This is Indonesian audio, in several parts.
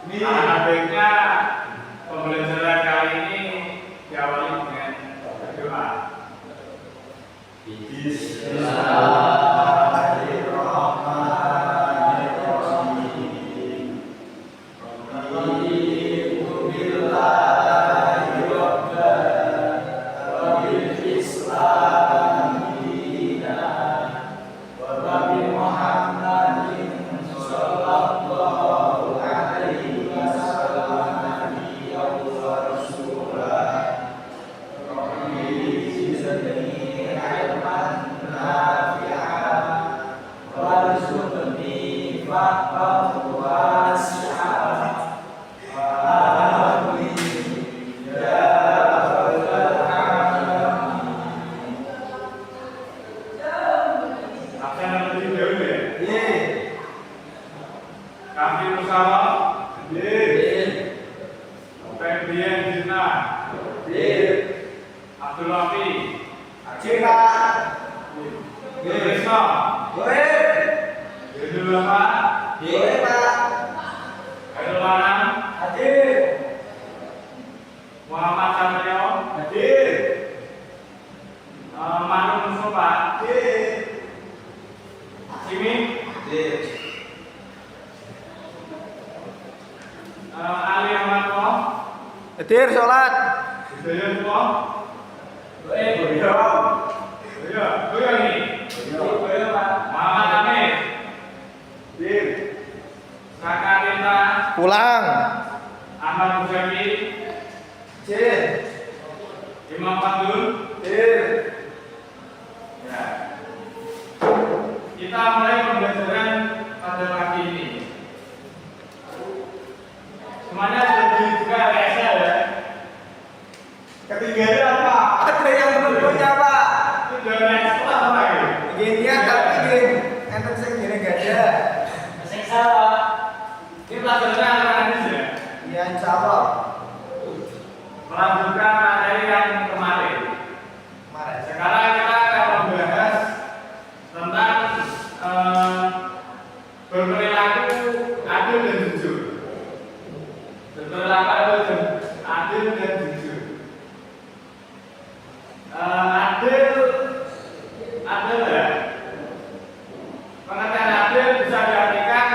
Alangkah baiknya pembelajaran kali ini diawali dengan berdoa. Hadir sholat. Pulang. Ahmad Muzaki. Imam Fadul. Ya. Kita mulai pembelajaran pada pagi ini. Semuanya sudah dibuka PSA ya. Ketiganya apa? Ada yang belum punya Pak. Sudah naik sekolah apa ya? Gini tapi gini, enten sing gini gak ada. Sing salah. Ini pelajarannya apa ya? Ya insya Allah. Melanjutkan materi yang kemarin. Sekarang kita akan membahas tentang berperilaku adil dan jujur. Berperilaku adil dan jujur. Adil ya. Pengertian adil bisa diartikan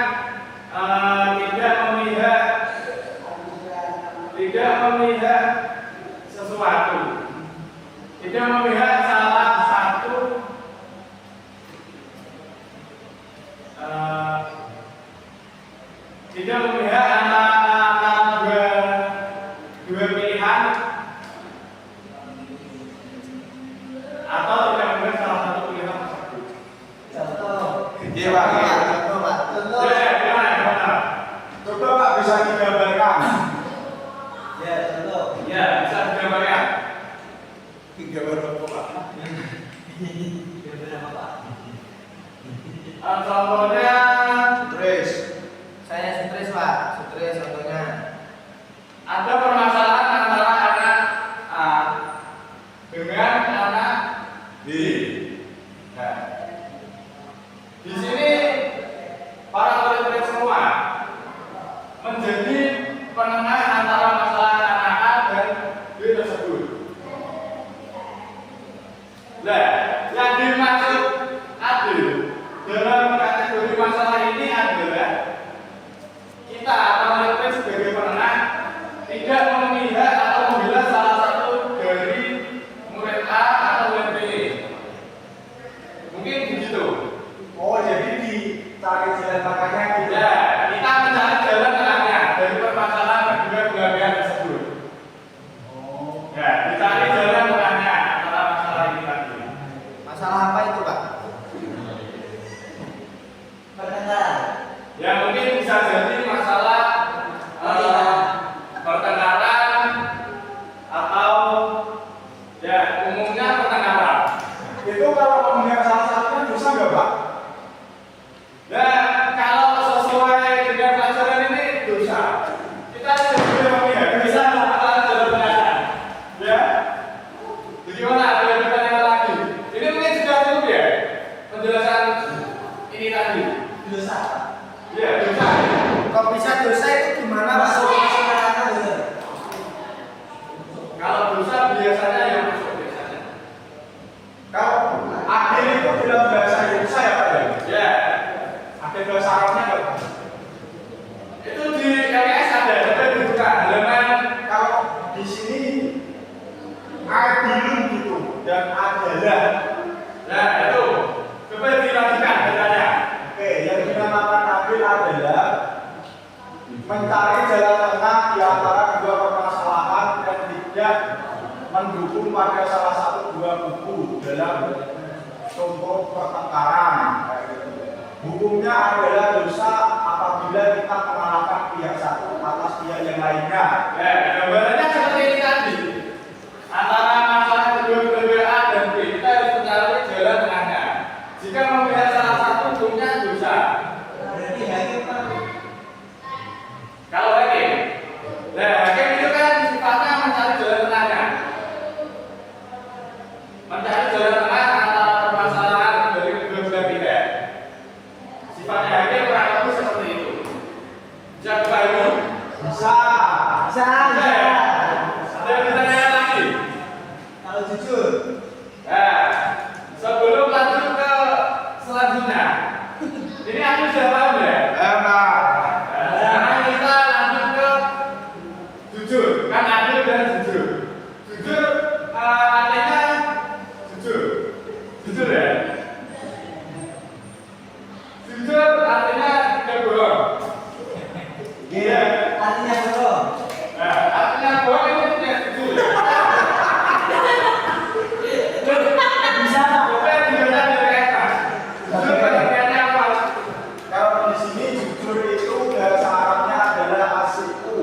tidak memihak sesuatu, tidak memihak salah satu tidak memihak antara dua pilihan atau tidak memihak salah satu pilihan tersebut. Contoh. Iya Pak. Contoh Pak. Contoh. Gimana? Coba Pak bisa digambarkan. Ya contoh. Ya, bisa digambarkan. Gambar apa Pak? Gambar apa Pak? Contohnya Stres. Saya stres Pak. Stres contohnya. ada permasalahan antara anak A dengan anak B. Nah, di sini para murid-murid semua menjadi penengah antara masalah anak A dan B tersebut. Nah, yang dimaksud adil dalam kategori masalah ini adalah kita atau murid-murid sebagai penengah tidak memihak atau membela salah satu dari murid A atau murid B. Mungkin begitu. Oh jadi dicari jalan tengahnya gitu. Ya, kita mencari jalan tengahnya dari dalam contoh pertengkaran. Hukumnya adalah dosa apabila kita mengalahkan pihak satu atas pihak yang lainnya. Ya, gambarannya seperti ini tadi. Antara masalah kedua A dan B, kita harus mencari jalan tengahnya. Jika memilih salah satu, hukumnya dosa. Berarti hakim kan Kalau hakim, nah hakim itu kan sifatnya mencari jalan tengahnya. Mencari jalan tengah antara permasalahan dari kedua belah pihak. Sifatnya hakim kurang lebih seperti itu. Bisa dipahami? Bisa. bisa. Ada yang ditanya lagi? Kalau jujur, Nah, sebelum lanjut ke selanjutnya, ini aku sudah paham ya. Enak. Sekarang kita lanjut ke jujur, kan adil dan jujur. Jujur artinya jujur, jujur ya. Jujur artinya tidak bohong. iya. Artinya bohong. Nah, artinya bohong itu tidak jujur. Bisa Pak. Oke, jujurnya direkam. Jujur pengertiannya apa? Kalau di sini jujur itu bahasa Arabnya adalah asiku,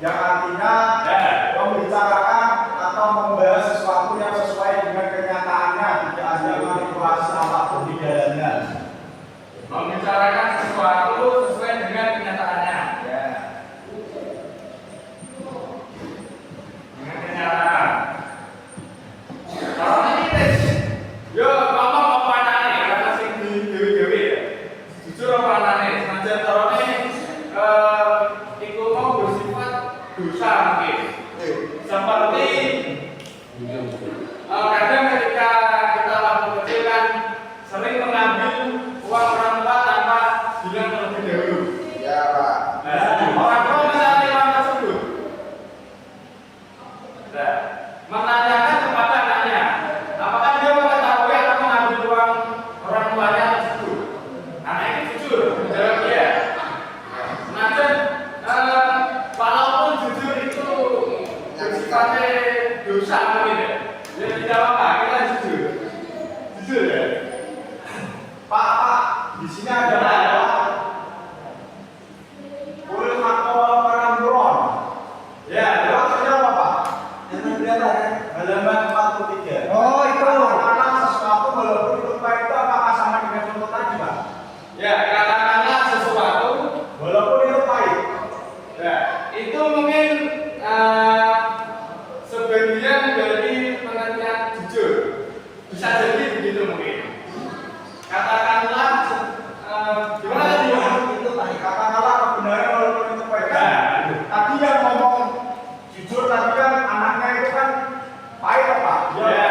yang artinya Ya. membicarakan atau membahas sesuatu yang sesuai dengan kenyataannya, tidak ada manipulasi apapun di dalamnya. Membicarakan sesuatu sesuai dengan kenyataannya. Ya. Dengan kenyataan. Kalau ini tes, yo ngomong apa anane, kata sing di dewi-dewi ya. Jujur apa anane, senajan carane iku mau bersifat dosa mungkin. Seperti kadang ketika kita waktu kecil kan sering mengambil uang orang tua tanpa bilang terlebih dahulu. Ya, Pak. Nah, orang tua mencari uang tersebut. Nah, menanyakan kepada anaknya, apakah dia mengetahui atau mengambil uang orang tuanya tersebut? Anak ini jujur menjawab iya. Senajan walaupun jujur itu bersifatnya dosa mungkin ya, ya tidak apa-apa, kita jujur, jujur ya. Pak, di sini ada apa? Boleh makhluk peramburan. Ya, Maksudnya apa, Pak? Yang berapa kan? Halaman 43. Oh, itu. Katakanlah sesuatu walaupun itu baik itu apakah sama dengan contoh tadi, Pak? ya katakanlah sesuatu. Walaupun itu pahit. Ya, itu mungkin sebagian dari pengertian jujur. Bisa jadi begitu mungkin. Katakanlah gimana tadi? Itu pahit. Katakanlah kebenaran walaupun itu pahit. Nah, Tadi yang ngomong jujur tadi kan anaknya itu kan pahit, Pak. Dia ya,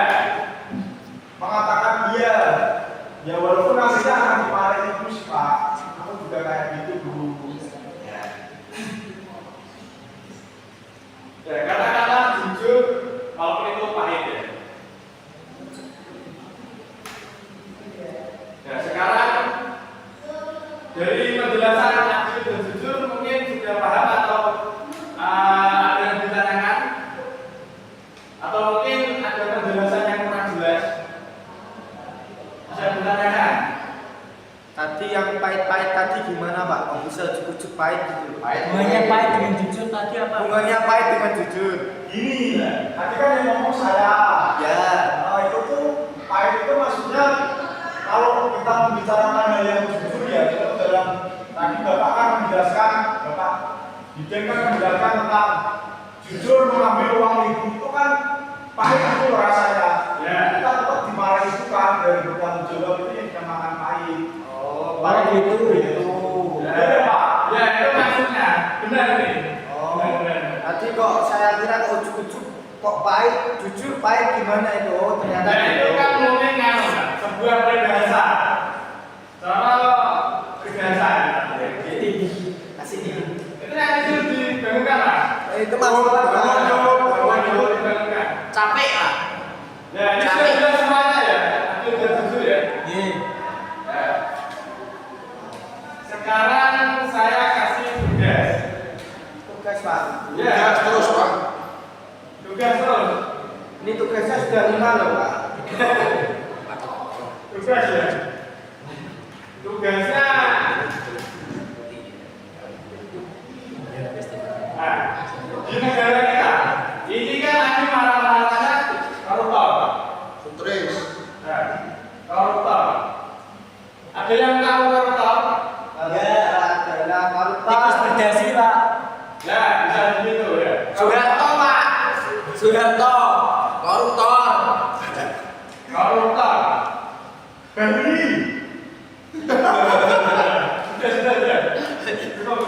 mengatakan iya. Ya walaupun akhirnya akan dimarahin itu sih, Pak. Aku juga kayak gitu dulu. ya katakanlah jujur walaupun itu pahit ya. Ya sekarang dari penjelasan adil dan jujur mungkin sudah paham atau ada yang ditanyakan atau mungkin ada penjelasan yang kurang jelas. Bisa ditanyakan. Tadi yang pahit-pahit tadi gimana Pak? Kok bisa cukup pahit gitu? Hubungannya pahit dengan jujur tadi apa? Hubungannya pahit dengan jujur. Gini, tadi kan yang ngomong saya. Ya. Nah, itu tuh pahit itu maksudnya kalau kita membicarakan hal yang jujur ya, itu dalam tadi Bapak kan menjelaskan, Bapak Diden kan menjelaskan tentang jujur mengambil uang ibu itu kan pahit itu rasanya. Ya. Kita tetap dimarahi itu kan dari bertanggung jawab itu yang dinamakan pahit. Oh, Pahit itu. Ya, Pak. Ya itu maksudnya benar nih. Oh. Benar. Tadi kok saya kira kok ujuk-ujuk kok pahit, jujur pahit gimana itu? Oh, ternyata Nah itu kan mungkin kan sebuah peribahasa. Soal peribahasa. kasih ini. Itu yang itu dibangunkan lah. Itu masalah Dibangunkan. capek lah. Ya ini sudah jelas semuanya ya. Adil dan jujur ya. Iya. Ya. Sekarang saya kasih tugas. Tugas Pak. Ya. terus, Pak. Tugas terus. Ini tugasnya sudah 5 loh Pak. Tugas ya. Tugasnya. Nah, di negara kita, ini kan lagi marah-marahnya koruptor. Terus. Nah, koruptor. Ada yang tahu koruptor? adalah koruptor. Tikus berdasi, Pak. Ya, bisa begitu ya. Soeharto, Pak. Soeharto, koruptor. Koruptor. Bali. Sudah. Cukup.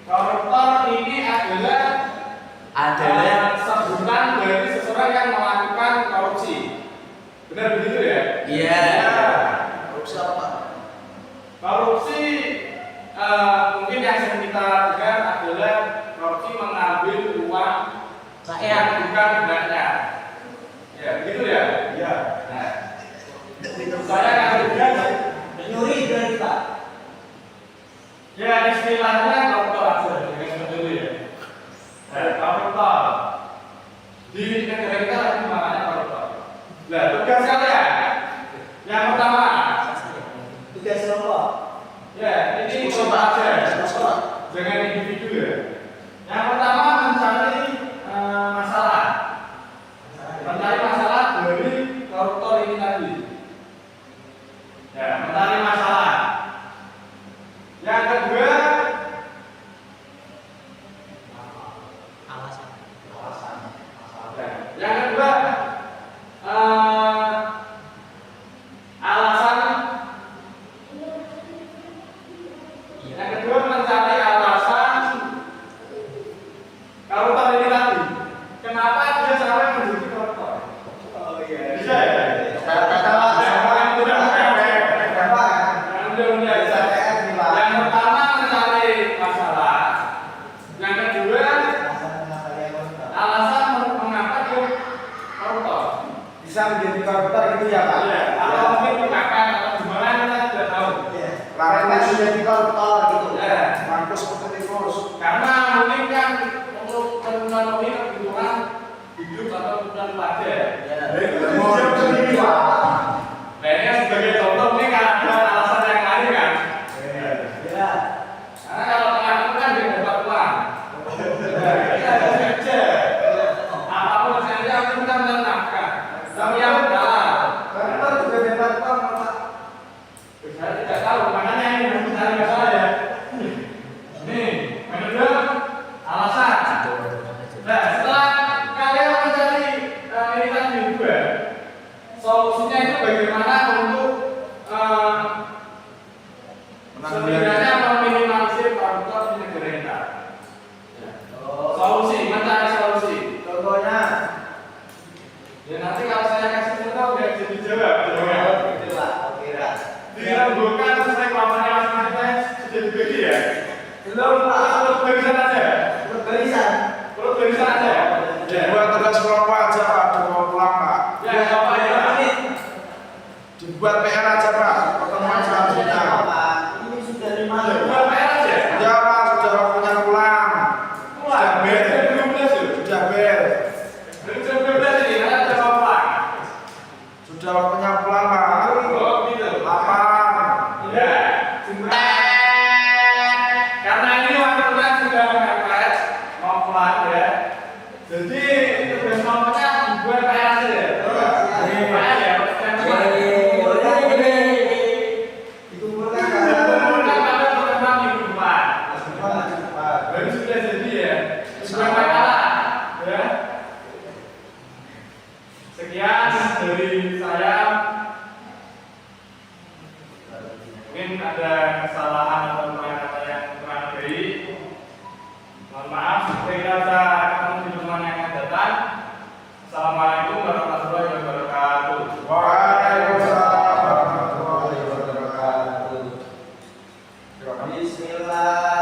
Koruptor ini adalah sebutan dari seseorang yang melakukan korupsi. Benar begitu ya? Iya. Korupsi apa? Korupsi mungkin yang sering kita dengar adalah korupsi mengambil uang yang bukan haknya. Ya, begitu ya? Iya. Nah, saya akan Nyuri dari Pak. ya istilahnya koruptor aja, dengan dulu ya. Koruptor di negara kita lagi makanya koruptor. Nah, tugas kalian yang pertama, Tugas kelompok. ya ini kelompok aja, jangan individu ya. Yang pertama mencari masalah, mencari masalah dari koruptor ini tadi. Ya, mencari masalah. Yang kedua, yang kedua, alasan. Yang kedua mencari alasan koruptor ini tadi. Kenapa dia sampai menjadi koruptor? Oh iya. Bisa ya? Yang pertama mencari masalah. Yang kedua alasan mengapa dia koruptor. Bisa menjadi koruptor gitu ya Pak? Iya, atau mungkin kekakak atau gimana kita tidak tahu. Karena sudah di koruptor gitu. Ya, Mampus seperti tikus. karena mungkin kan untuk memenuhi kebutuhan hidup atau kebutuhan keluarga. Nah, ini kan sebagai contoh ini kan ada alasan yang lain kan. Ya. Karena kalau tengah itu kan dia dapat uang. Kita ada kerja. Apapun saja aku kita mencari nafkah. Tapi yang dalam, Koruptor juga dapat uang Pak. saya tidak tahu. Makanya ini harus mencari masalah ya. Nih, yang kedua alasan. Nah, setelah kalian mencari ini tadi juga, solusinya itu bagaimana untuk setidaknya meminimalisir koruptor di negara kita. Solusi, mencari solusi. Contohnya. Ya nanti kalau saya kasih contoh nggak bisa dijawab. Gitu Pak. Oke Pak. Dirembukan sesuai kelompoknya masing-masing sudah dibagi ya. Belum Pak. Perut barisan aja. Barisan. Perut barisan aja. Ya. Dibuat tugas kelompok aja Pak, bawa pulang Pak. Ya, apa ya? Dibuat PR aja Pak, pertemuan selanjutnya. Pak. Ini sudah 5 Bukan PR aja. Ya Pak, sudah waktunya pulang. Pulang. Belum belas ya. Sudah bel. Belum belas ini karena ada mau pulang. Sudah waktunya pulang Pak. Oh gitu. Lapar. Ya. Karena ini waktunya sudah mepet, mau pulang ya. Jadi tugas kelompoknya dibuat PR aja ya. PR ya. Dikumpulkan Kumpulkan pada pertemuan minggu depan. Pak. Baru sudah jadi ya. Sebuah makalah ya. Sekian dari